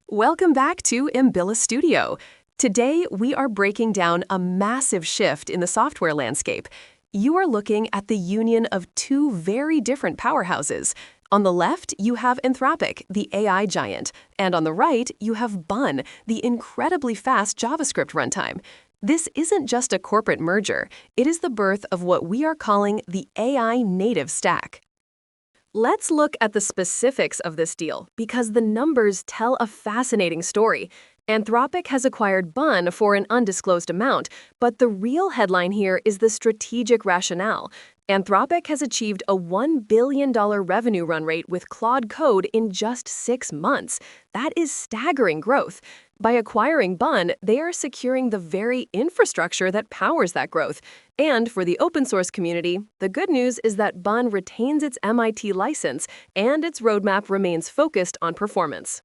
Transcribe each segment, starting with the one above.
Welcome back to Mbilla Studio. Today, we are breaking down a massive shift in the software landscape. You are looking at the union of two very different powerhouses. On the left, you have Anthropic, the AI giant, and on the right, you have Bun, the incredibly fast JavaScript runtime. This isn't just a corporate merger, it is the birth of what we are calling the AI native stack. Let's look at the specifics of this deal because the numbers tell a fascinating story. Anthropic has acquired Bun for an undisclosed amount, but the real headline here is the strategic rationale. Anthropic has achieved a $1 billion revenue run rate with Claude Code in just 6 months. That is staggering growth. By acquiring Bun, they are securing the very infrastructure that powers that growth. And for the open source community, the good news is that Bun retains its MIT license and its roadmap remains focused on performance.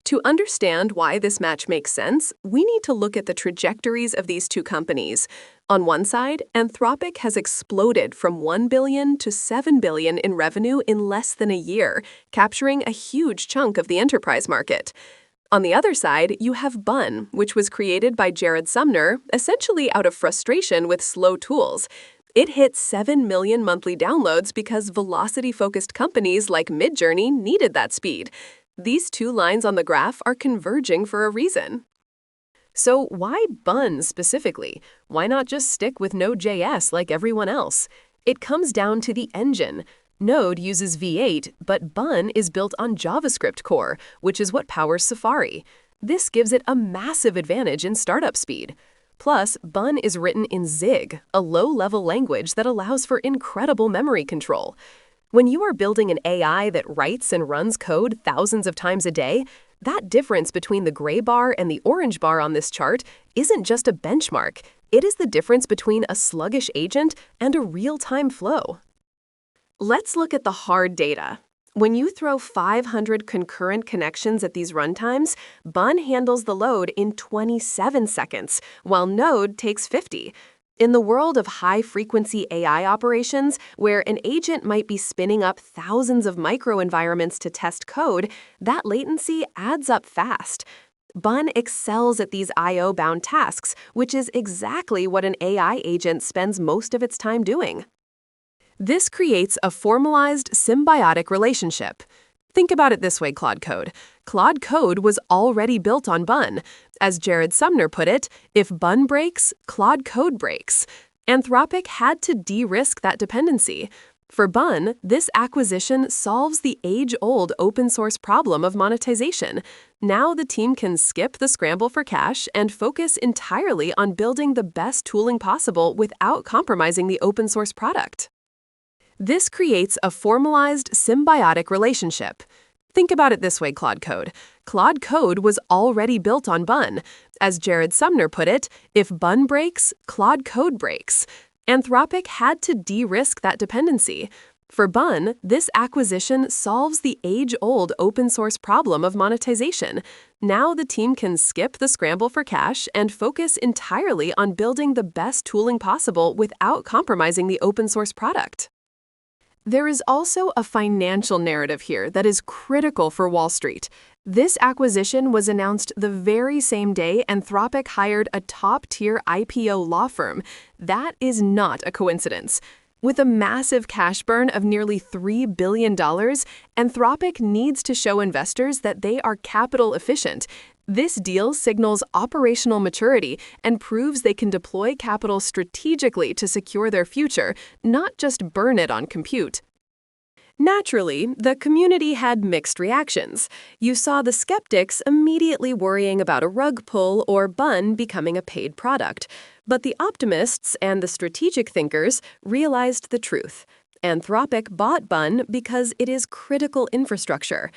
To understand why this match makes sense, we need to look at the trajectories of these two companies. On one side, Anthropic has exploded from $1 billion to $7 billion in revenue in less than a year, capturing a huge chunk of the enterprise market. On the other side, you have Bun, which was created by Jared Sumner, essentially out of frustration with slow tools. It hit 7 million monthly downloads because velocity-focused companies like Midjourney needed that speed. These two lines on the graph are converging for a reason. So why Bun specifically? Why not just stick with Node.js like everyone else? It comes down to the engine. Node uses V8, but Bun is built on JavaScript core, which is what powers Safari. This gives it a massive advantage in startup speed. Plus, Bun is written in Zig, a low-level language that allows for incredible memory control. When you are building an AI that writes and runs code thousands of times a day, that difference between the gray bar and the orange bar on this chart isn't just a benchmark. It is the difference between a sluggish agent and a real-time flow. Let's look at the hard data. When you throw 500 concurrent connections at these runtimes, Bun handles the load in 27 seconds, while Node takes 50. In the world of high-frequency AI operations, where an agent might be spinning up thousands of microenvironments to test code, that latency adds up fast. Bun excels at these I/O-bound tasks, which is exactly what an AI agent spends most of its time doing. This creates a formalized, symbiotic relationship. Think about it this way, Claude Code. Claude Code was already built on Bun. As Jared Sumner put it, if Bun breaks, Claude Code breaks. Anthropic had to de-risk that dependency. For Bun, this acquisition solves the age-old open-source problem of monetization. Now the team can skip the scramble for cash and focus entirely on building the best tooling possible without compromising the open-source product. This creates a formalized, symbiotic relationship. Think about it this way, Claude Code. Claude Code was already built on Bun. As Jared Sumner put it, if Bun breaks, Claude Code breaks. Anthropic had to de-risk that dependency. For Bun, this acquisition solves the age-old open-source problem of monetization. Now the team can skip the scramble for cash and focus entirely on building the best tooling possible without compromising the open-source product. There is also a financial narrative here that is critical for Wall Street. This acquisition was announced the very same day Anthropic hired a top-tier IPO law firm. That is not a coincidence. With a massive cash burn of nearly $3 billion, Anthropic needs to show investors that they are capital efficient. This deal signals operational maturity and proves they can deploy capital strategically to secure their future, not just burn it on compute. Naturally, the community had mixed reactions. You saw the skeptics immediately worrying about a rug pull or Bun becoming a paid product. But the optimists and the strategic thinkers realized the truth. Anthropic bought Bun because it is critical infrastructure.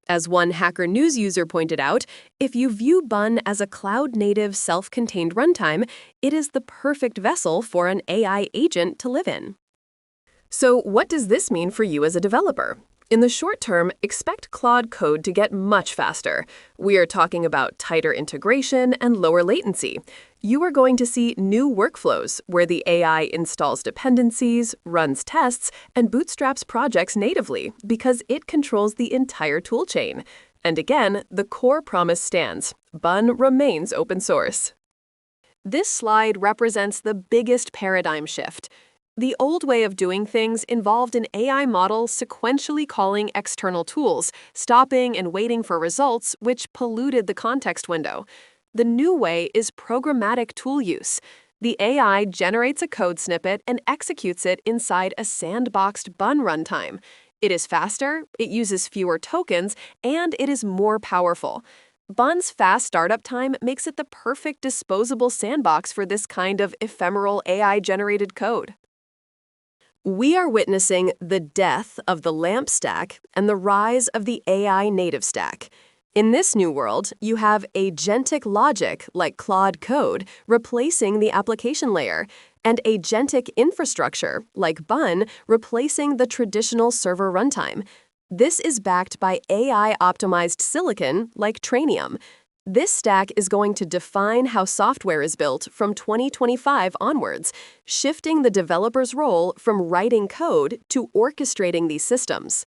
As one Hacker News user pointed out, if you view Bun as a cloud-native, self-contained runtime, it is the perfect vessel for an AI agent to live in. So what does this mean for you as a developer? In the short term, expect Claude Code to get much faster. We are talking about tighter integration and lower latency. You are going to see new workflows where the AI installs dependencies, runs tests, and bootstraps projects natively because it controls the entire toolchain. And again, the core promise stands. Bun remains open source. This slide represents the biggest paradigm shift. The old way of doing things involved an AI model sequentially calling external tools, stopping and waiting for results, which polluted the context window. The new way is programmatic tool use. The AI generates a code snippet and executes it inside a sandboxed Bun runtime. It is faster, it uses fewer tokens, and it is more powerful. Bun's fast startup time makes it the perfect disposable sandbox for this kind of ephemeral AI-generated code. We are witnessing the death of the LAMP stack and the rise of the AI native stack. In this new world, you have agentic logic like Claude Code replacing the application layer, and agentic infrastructure like Bun replacing the traditional server runtime. This is backed by AI-optimized silicon like Trainium. This stack is going to define how software is built from 2025 onwards, shifting the developer's role from writing code to orchestrating these systems.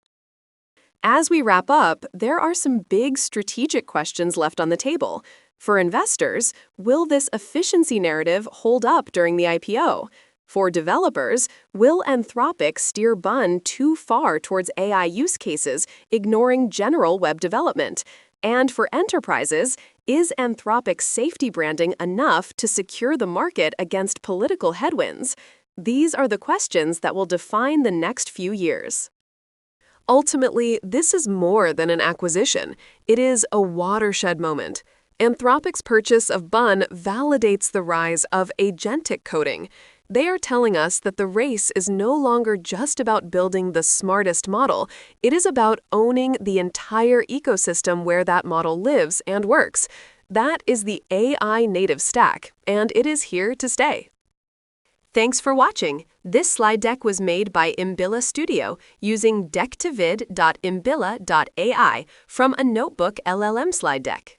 As we wrap up, there are some big strategic questions left on the table. For investors, will this efficiency narrative hold up during the IPO? For developers, will Anthropic steer Bun too far towards AI use cases, ignoring general web development? And for enterprises, is Anthropic's safety branding enough to secure the market against political headwinds? These are the questions that will define the next few years. Ultimately, this is more than an acquisition. It is a watershed moment. Anthropic's purchase of Bun validates the rise of agentic coding. They are telling us that the race is no longer just about building the smartest model. It is about owning the entire ecosystem where that model lives and works. That is the AI native stack, and it is here to stay. Thanks for watching. This slide deck was made by Imbilla Studio using deck2vid.imbilla.ai from a Notebook LLM slide deck.